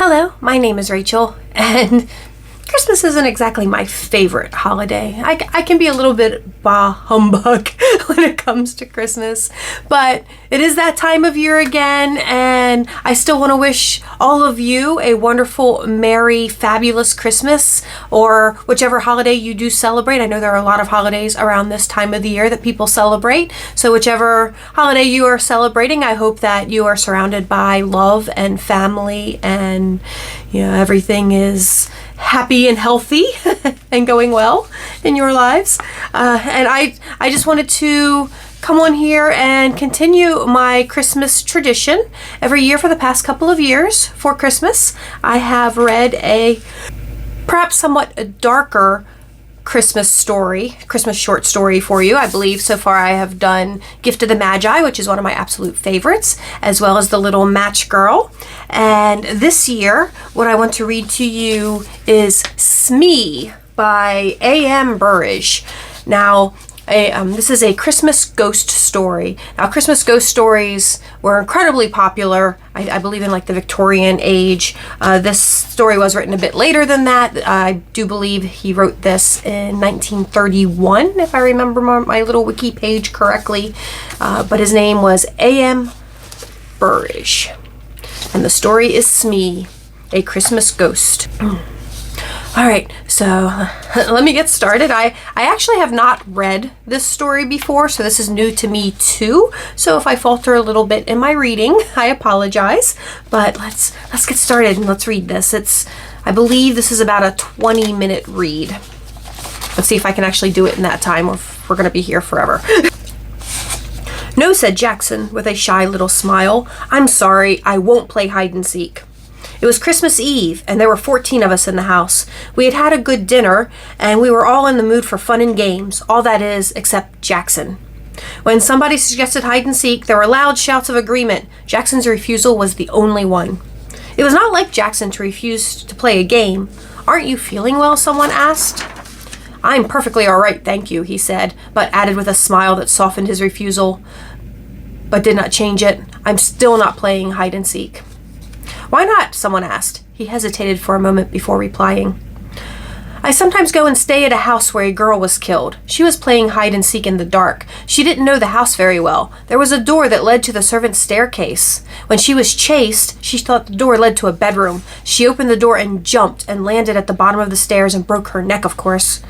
Hello, my name is Rachel, and Christmas isn't exactly my favorite holiday. I can be a little bit bah humbug when it comes to Christmas, but it is that time of year again, and I still want to wish all of you a wonderful, merry, fabulous Christmas, or whichever holiday you do celebrate. I know there are a lot of holidays around this time of the year that people celebrate, so whichever holiday you are celebrating, I hope that you are surrounded by love and family, and everything is happy and healthy and going well in your lives. And I just wanted to come on here and continue my Christmas tradition. Every year for the past couple of years for Christmas, I have read a perhaps somewhat darker Christmas short story for you. I believe so far I have done Gift of the Magi, which is one of my absolute favorites, as well as The Little Match Girl. And this year, what I want to read to you is SMEE by A.M. Burrage. Now, this is a Christmas ghost story. Now, Christmas ghost stories were incredibly popular, I believe, in like the Victorian age. This story was written a bit later than that. I do believe he wrote this in 1931, if I remember my little wiki page correctly. But his name was A.M. Burrage. And the story is SMEE, a Christmas ghost. All right, so let me get started. I actually have not read this story before, so this is new to me too. So if I falter a little bit in my reading, I apologize. But let's get started and let's read this. I believe this is about a 20-minute read. Let's see if I can actually do it in that time, or if we're going to be here forever. No, said Jackson with a shy little smile. I'm sorry, I won't play hide and seek. It was Christmas Eve, and there were 14 of us in the house. We had had a good dinner, and we were all in the mood for fun and games, all that is, except Jackson. When somebody suggested hide and seek, there were loud shouts of agreement. Jackson's refusal was the only one. It was not like Jackson to refuse to play a game. Aren't you feeling well? Someone asked. I'm perfectly all right, thank you, he said, but added with a smile that softened his refusal, but did not change it. I'm still not playing hide and seek. Why not? Someone asked. He hesitated for a moment before replying. I sometimes go and stay at a house where a girl was killed. She was playing hide and seek in the dark. She didn't know the house very well. There was a door that led to the servant's staircase. When she was chased, she thought the door led to a bedroom. She opened the door and jumped and landed at the bottom of the stairs and broke her neck, of course.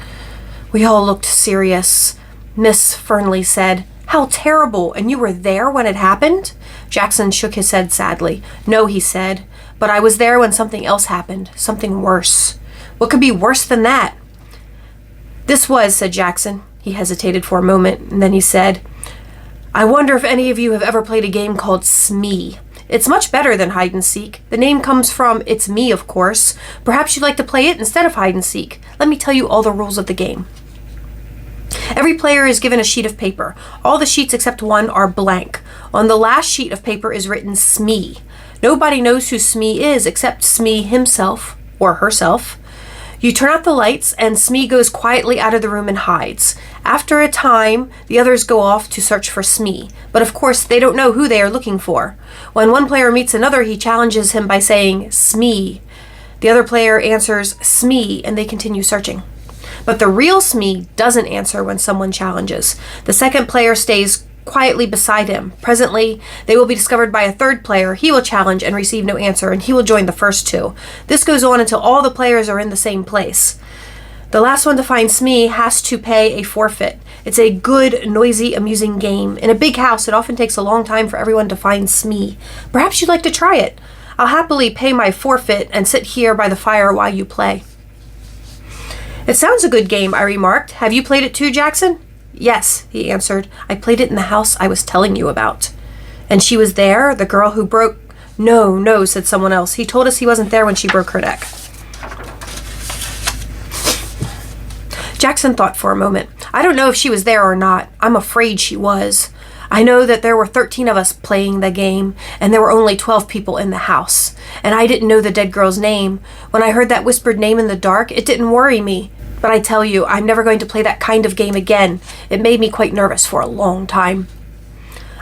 We all looked serious. Miss Fernley said, How terrible, and you were there when it happened? Jackson shook his head sadly. No, he said, but I was there when something else happened, something worse. What could be worse than that? This was, said Jackson. He hesitated for a moment, and then he said, I wonder if any of you have ever played a game called SMEE. It's much better than hide and seek. The name comes from It's Me, of course. Perhaps you'd like to play it instead of hide and seek. Let me tell you all the rules of the game. Every player is given a sheet of paper. All the sheets except one are blank. On the last sheet of paper is written SMEE. Nobody knows who SMEE is except SMEE himself or herself. You turn out the lights and SMEE goes quietly out of the room and hides. After a time, the others go off to search for SMEE. But of course, they don't know who they are looking for. When one player meets another, he challenges him by saying SMEE. The other player answers SMEE and they continue searching. But the real SMEE doesn't answer when someone challenges. The second player stays quietly beside him. Presently, they will be discovered by a third player. He will challenge and receive no answer, and he will join the first two. This goes on until all the players are in the same place. The last one to find SMEE has to pay a forfeit. It's a good, noisy, amusing game. In a big house, it often takes a long time for everyone to find SMEE. Perhaps you'd like to try it. I'll happily pay my forfeit and sit here by the fire while you play. It sounds a good game, I remarked. Have you played it too, Jackson? Yes, he answered. I played it in the house I was telling you about. And she was there, the girl who broke... No, said someone else. He told us he wasn't there when she broke her neck. Jackson thought for a moment. I don't know if she was there or not. I'm afraid she was. I know that there were 13 of us playing the game, and there were only 12 people in the house. And I didn't know the dead girl's name. When I heard that whispered name in the dark, it didn't worry me. But I tell you, I'm never going to play that kind of game again. It made me quite nervous for a long time.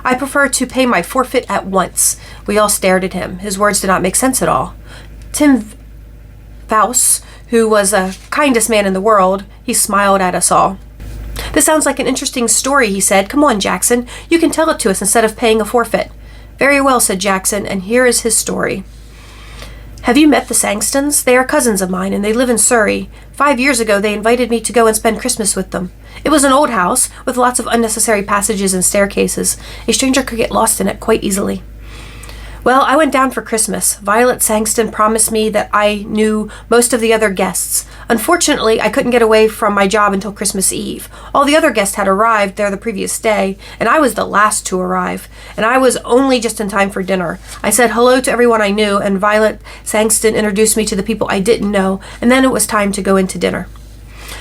I prefer to pay my forfeit at once. We all stared at him. His words did not make sense at all. Tim Faust, who was the kindest man in the world, he smiled at us all. "This sounds like an interesting story," he said. "Come on, Jackson. You can tell it to us instead of paying a forfeit." "Very well," said Jackson, and here is his story. "Have you met the Sangstons? They are cousins of mine, and they live in Surrey. 5 years ago, they invited me to go and spend Christmas with them. It was an old house, with lots of unnecessary passages and staircases. A stranger could get lost in it quite easily. Well, I went down for Christmas. Violet Sangston promised me that I knew most of the other guests. Unfortunately, I couldn't get away from my job until Christmas Eve. All the other guests had arrived there the previous day, and I was the last to arrive, and I was only just in time for dinner. I said hello to everyone I knew, and Violet Sangston introduced me to the people I didn't know, and then it was time to go into dinner.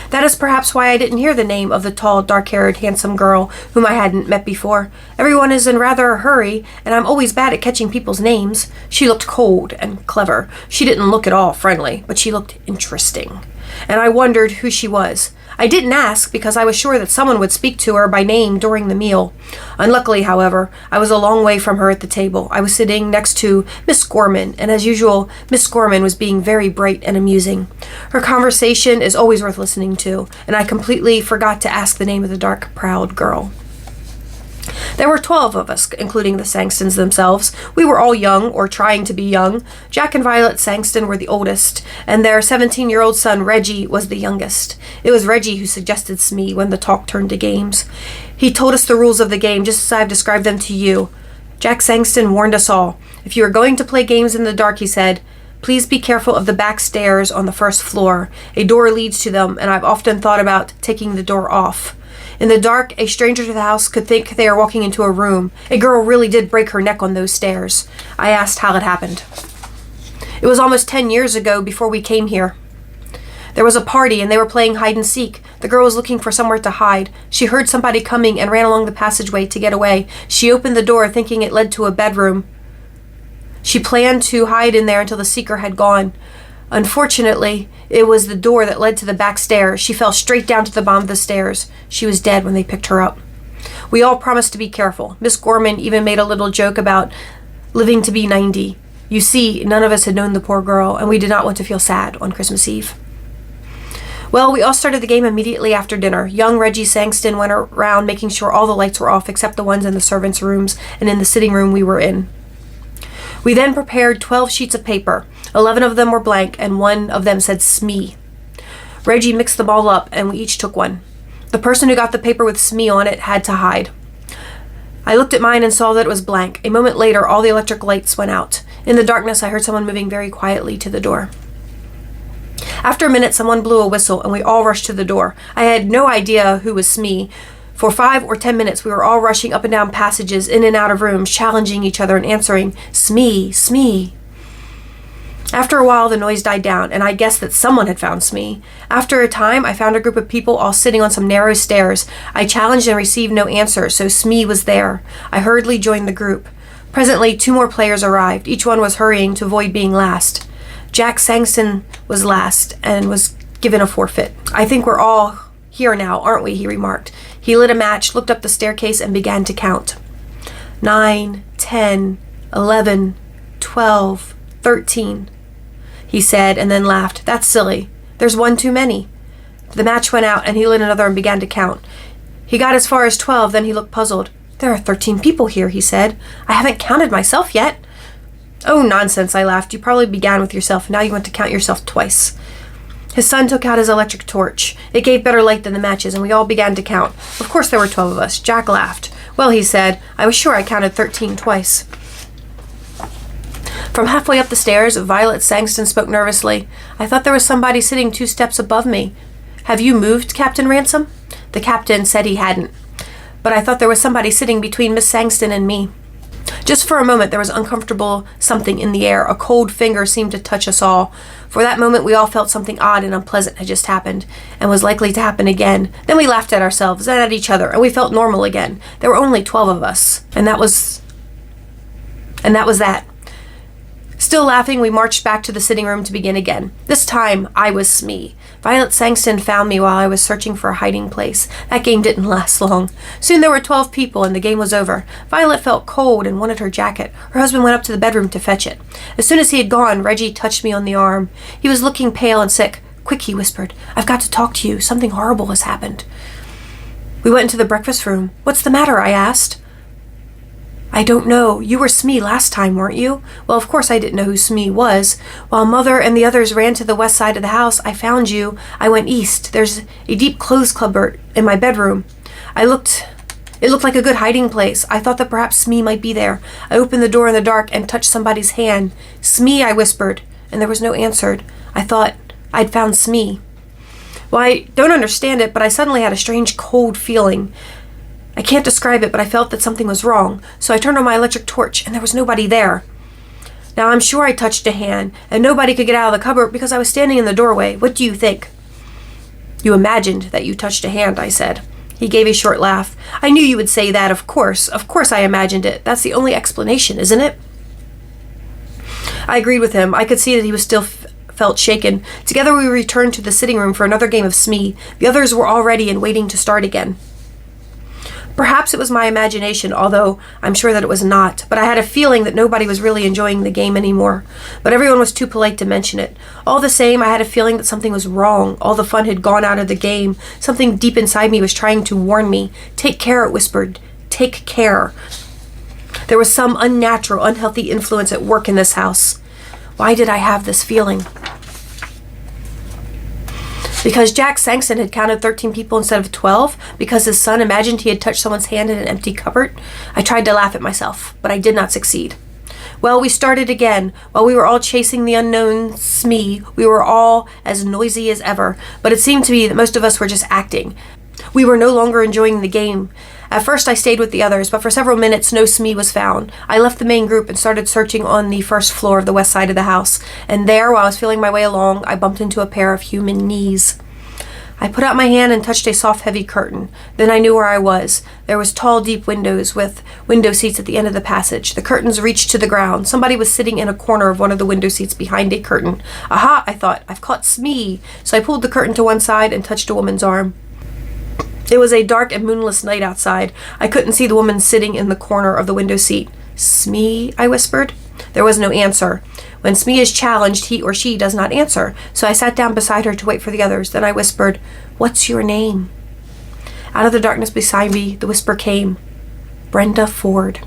That is perhaps why I didn't hear the name of the tall, dark-haired, handsome girl whom I hadn't met before. Everyone is in rather a hurry, and I'm always bad at catching people's names. She looked cold and clever. She didn't look at all friendly, but she looked interesting. And I wondered who she was. I didn't ask because I was sure that someone would speak to her by name during the meal. Unluckily, however, I was a long way from her at the table. I was sitting next to Miss Gorman, and as usual, Miss Gorman was being very bright and amusing. Her conversation is always worth listening to, and I completely forgot to ask the name of the dark, proud girl. There were 12 of us, including the Sangstons themselves. We were all young, or trying to be young. Jack and Violet Sangston were the oldest, and their 17-year-old son, Reggie, was the youngest. It was Reggie who suggested SMEE when the talk turned to games. He told us the rules of the game, just as I've described them to you. Jack Sangston warned us all. If you are going to play games in the dark, he said, please be careful of the back stairs on the first floor. A door leads to them, and I've often thought about taking the door off. In the dark, a stranger to the house could think they are walking into a room. A girl really did break her neck on those stairs. I asked how it happened. It was almost 10 years ago before we came here. There was a party and they were playing hide and seek. The girl was looking for somewhere to hide. She heard somebody coming and ran along the passageway to get away. She opened the door thinking it led to a bedroom. She planned to hide in there until the seeker had gone. Unfortunately, it was the door that led to the back stairs. She fell straight down to the bottom of the stairs. She was dead when they picked her up. We all promised to be careful. Miss Gorman even made a little joke about living to be 90. You see, none of us had known the poor girl, and we did not want to feel sad on Christmas Eve. Well, we all started the game immediately after dinner. Young Reggie Sangston went around making sure all the lights were off except the ones in the servants' rooms and in the sitting room we were in. We then prepared 12 sheets of paper. 11 of them were blank, and one of them said SMEE. Reggie mixed them all up, and we each took one. The person who got the paper with SMEE on it had to hide. I looked at mine and saw that it was blank. A moment later, all the electric lights went out. In the darkness, I heard someone moving very quietly to the door. After a minute, someone blew a whistle, and we all rushed to the door. I had no idea who was SMEE. For 5 or 10 minutes, we were all rushing up and down passages, in and out of rooms, challenging each other and answering, SMEE, SMEE. After a while, the noise died down, and I guessed that someone had found SMEE. After a time, I found a group of people all sitting on some narrow stairs. I challenged and received no answer, so SMEE was there. I hurriedly joined the group. Presently, 2 more players arrived. Each one was hurrying to avoid being last. Jack Sangston was last and was given a forfeit. I think we're all here now, aren't we? He remarked. He lit a match, looked up the staircase, and began to count. 9, 10, 11, 12, 13, he said, and then laughed. That's silly. There's one too many. The match went out, and he lit another and began to count. He got as far as 12, then he looked puzzled. There are 13 people here, he said. I haven't counted myself yet. Oh, nonsense, I laughed. You probably began with yourself, and now you want to count yourself twice. His son took out his electric torch. It gave better light than the matches, and we all began to count. Of course there were 12 of us. Jack laughed. Well, he said, I was sure I counted 13 twice. From halfway up the stairs, Violet Sangston spoke nervously. I thought there was somebody sitting 2 steps above me. Have you moved, Captain Ransom? The captain said he hadn't. But I thought there was somebody sitting between Miss Sangston and me. Just for a moment, there was uncomfortable something in the air. A cold finger seemed to touch us all. For that moment, we all felt something odd and unpleasant had just happened, and was likely to happen again. Then we laughed at ourselves and at each other, and we felt normal again. There were only 12 of us, and that was that. Still laughing, we marched back to the sitting room to begin again. This time, I was SMEE. Violet Sangston found me while I was searching for a hiding place. That game didn't last long. Soon there were 12 people and the game was over. Violet felt cold and wanted her jacket. Her husband went up to the bedroom to fetch it. As soon as he had gone, Reggie touched me on the arm. He was looking pale and sick. "Quick," he whispered. "I've got to talk to you. Something horrible has happened." We went into the breakfast room. "What's the matter?" I asked. "I don't know. You were SMEE last time, weren't you?" Well, of course I didn't know who SMEE was. While Mother and the others ran to the west side of the house, I found you. I went east. There's a deep clothes cupboard in my bedroom. It looked like a good hiding place. I thought that perhaps SMEE might be there. I opened the door in the dark and touched somebody's hand. "SMEE," I whispered, and there was no answer. I thought I'd found SMEE. Well, I don't understand it, but I suddenly had a strange cold feeling. I can't describe it, but I felt that something was wrong. So I turned on my electric torch, and there was nobody there. Now, I'm sure I touched a hand, and nobody could get out of the cupboard because I was standing in the doorway. What do you think? "You imagined that you touched a hand," I said. He gave a short laugh. "I knew you would say that, of course. Of course I imagined it. That's the only explanation, isn't it?" I agreed with him. I could see that he was still felt shaken. Together we returned to the sitting room for another game of SMEE. The others were all ready and waiting to start again. Perhaps it was my imagination, although I'm sure that it was not, but I had a feeling that nobody was really enjoying the game anymore. But everyone was too polite to mention it. All the same, I had a feeling that something was wrong. All the fun had gone out of the game. Something deep inside me was trying to warn me. "Take care," it whispered. "Take care." There was some unnatural, unhealthy influence at work in this house. Why did I have this feeling? Because Jack Sangston had counted 13 people instead of 12? Because his son imagined he had touched someone's hand in an empty cupboard? I tried to laugh at myself, but I did not succeed. Well, we started again. While we were all chasing the unknown SMEE, we were all as noisy as ever, but it seemed to me that most of us were just acting. We were no longer enjoying the game. At first I stayed with the others, but for several minutes no SMEE was found. I left the main group and started searching on the first floor of the west side of the house, and there, while I was feeling my way along, I bumped into a pair of human knees. I put out my hand and touched a soft, heavy curtain. Then I knew where I was. There was tall, deep windows with window seats at the end of the passage. The curtains reached to the ground. Somebody was sitting in a corner of one of the window seats behind a curtain. Aha, I thought, I've caught SMEE. So I pulled the curtain to one side and touched a woman's arm. It was a dark and moonless night outside. I couldn't see the woman sitting in the corner of the window seat. "SMEE?" I whispered. There was no answer. When SMEE is challenged, he or she does not answer. So I sat down beside her to wait for the others. Then I whispered, "What's your name?" Out of the darkness beside me, the whisper came, "Brenda Ford."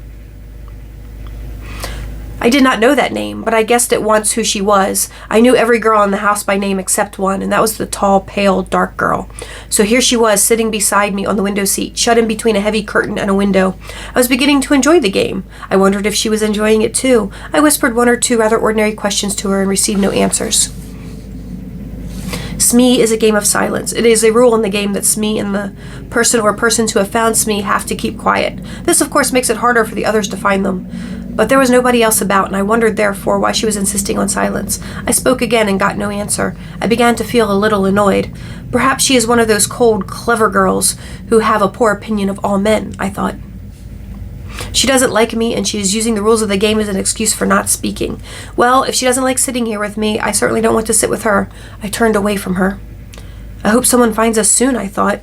I did not know that name, but I guessed at once who she was. I knew every girl in the house by name except one, and that was the tall, pale, dark girl. So here she was, sitting beside me on the window seat, shut in between a heavy curtain and a window. I was beginning to enjoy the game. I wondered if she was enjoying it too. I whispered one or two rather ordinary questions to her and received no answers. SMEE is a game of silence. It is a rule in the game that SMEE and the person or persons who have found SMEE have to keep quiet. This, of course, makes it harder for the others to find them. But there was nobody else about, and I wondered, therefore, why she was insisting on silence. I spoke again and got no answer. I began to feel a little annoyed. Perhaps she is one of those cold, clever girls who have a poor opinion of all men, I thought. She doesn't like me, and she is using the rules of the game as an excuse for not speaking. Well, if she doesn't like sitting here with me, I certainly don't want to sit with her. I turned away from her. I hope someone finds us soon, I thought.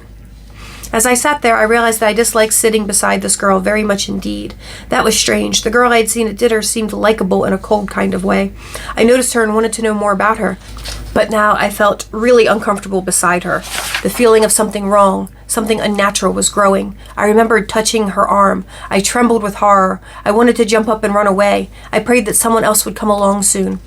As I sat there, I realized that I disliked sitting beside this girl very much indeed. That was strange. The girl I had seen at dinner seemed likable in a cold kind of way. I noticed her and wanted to know more about her. But now I felt really uncomfortable beside her. The feeling of something wrong, something unnatural was growing. I remembered touching her arm. I trembled with horror. I wanted to jump up and run away. I prayed that someone else would come along soon.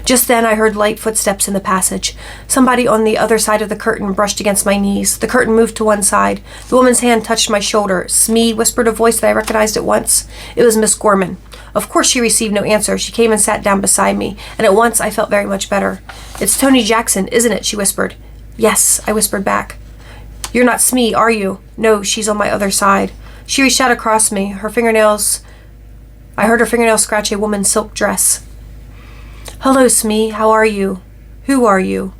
Just then I heard light footsteps in the passage. Somebody on the other side of the curtain brushed against my knees. The curtain moved to one side. The woman's hand touched my shoulder. "SMEE," whispered a voice that I recognized at once. It was Miss Gorman. Of course she received no answer. She came and sat down beside me, and at once I felt very much better. "It's Tony Jackson, isn't it?" she whispered. "Yes," I whispered back. "You're not SMEE, are you?" "No, she's on my other side." She reached out across me. I heard her fingernails scratch a woman's silk dress. "Hello, SMEE. How are you? Who are you?"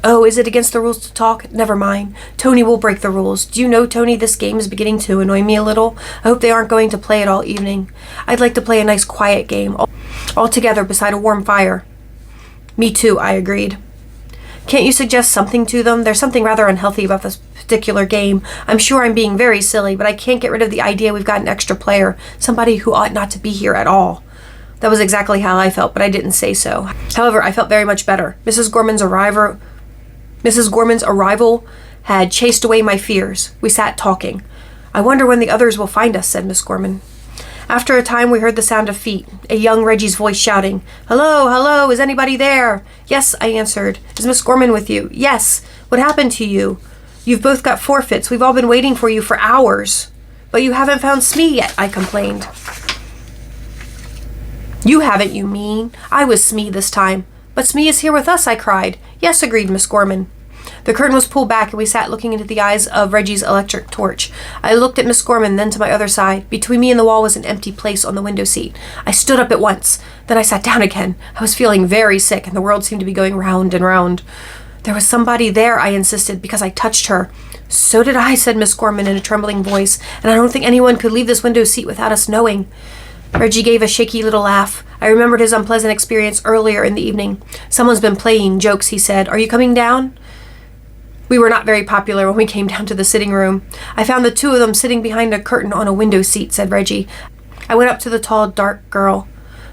"Oh, is it against the rules to talk? Never mind. Tony will break the rules. Do you know, Tony, this game is beginning to annoy me a little. I hope they aren't going to play it all evening. I'd like to play a nice quiet game. all together beside a warm fire. Me too, I agreed. Can't you suggest something to them? There's something rather unhealthy about this particular game. I'm sure I'm being very silly, but I can't get rid of the idea we've got an extra player, somebody who ought not to be here at all. That was exactly how I felt, but I didn't say so. However, I felt very much better. Mrs. Gorman's arrival had chased away my fears. We sat talking. I wonder when the others will find us, said Miss Gorman. After a time, we heard the sound of feet, a young Reggie's voice shouting, "Hello, hello, is anybody there?" "Yes," I answered. "Is Miss Gorman with you?" "Yes. What happened to you? You've both got forfeits. We've all been waiting for you for hours." "But you haven't found SMEE yet," I complained. "You haven't, you mean? I was SMEE this time." "But SMEE is here with us," I cried. "Yes," agreed Miss Gorman. The curtain was pulled back and we sat looking into the eyes of Reggie's electric torch. I looked at Miss Gorman, then to my other side. Between me and the wall was an empty place on the window seat. I stood up at once. Then I sat down again. I was feeling very sick and the world seemed to be going round and round. "There was somebody there," I insisted, because I touched her. "So did I," said Miss Gorman in a trembling voice, "and I don't think anyone could leave this window seat without us knowing." Reggie gave a shaky little laugh. I remembered his unpleasant experience earlier in the evening. "Someone's been playing jokes," he said. "Are you coming down?" We were not very popular when we came down to the sitting room. "I found the two of them sitting behind a curtain on a window seat," said Reggie. I went up to the tall, dark girl.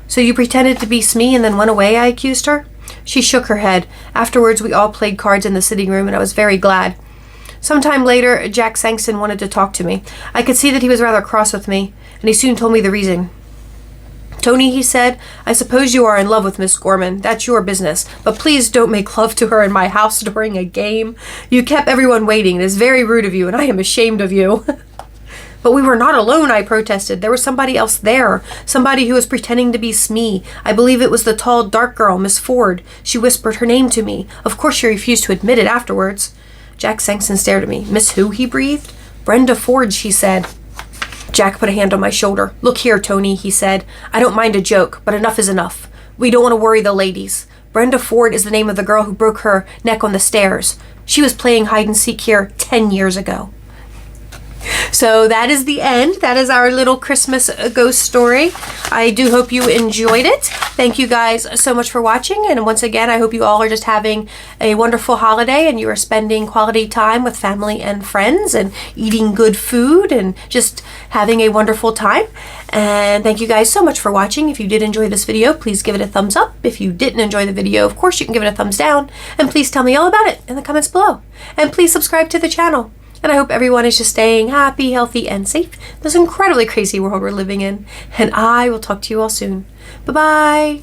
"So you pretended to be SMEE and then went away?" I accused her. She shook her head. Afterwards, we all played cards in the sitting room, and I was very glad. Some time later, Jack Sangston wanted to talk to me. I could see that he was rather cross with me, and he soon told me the reason. "Tony," he said, "I suppose you are in love with Miss Gorman. That's your business. But please don't make love to her in my house during a game. You kept everyone waiting. It is very rude of you, and I am ashamed of you." "But we were not alone," I protested. "There was somebody else there. Somebody who was pretending to be SMEE. I believe it was the tall, dark girl, Miss Ford. She whispered her name to me. Of course she refused to admit it afterwards." Jack Sangston stared at me. "Miss who?" he breathed. "Brenda Ford," she said. Jack put a hand on my shoulder. "Look here, Tony," he said. "I don't mind a joke, but enough is enough. We don't want to worry the ladies. Brenda Ford is the name of the girl who broke her neck on the stairs. She was playing hide and seek here 10 years ago. So that is the end. That is our little Christmas ghost story. I do hope you enjoyed it. Thank you guys so much for watching. And once again, I hope you all are just having a wonderful holiday and you are spending quality time with family and friends and eating good food and just having a wonderful time. And thank you guys so much for watching. If you did enjoy this video, please give it a thumbs up. If you didn't enjoy the video, of course, you can give it a thumbs down. And please tell me all about it in the comments below. And please subscribe to the channel. And I hope everyone is just staying happy, healthy, and safe in this incredibly crazy world we're living in. And I will talk to you all soon. Bye-bye.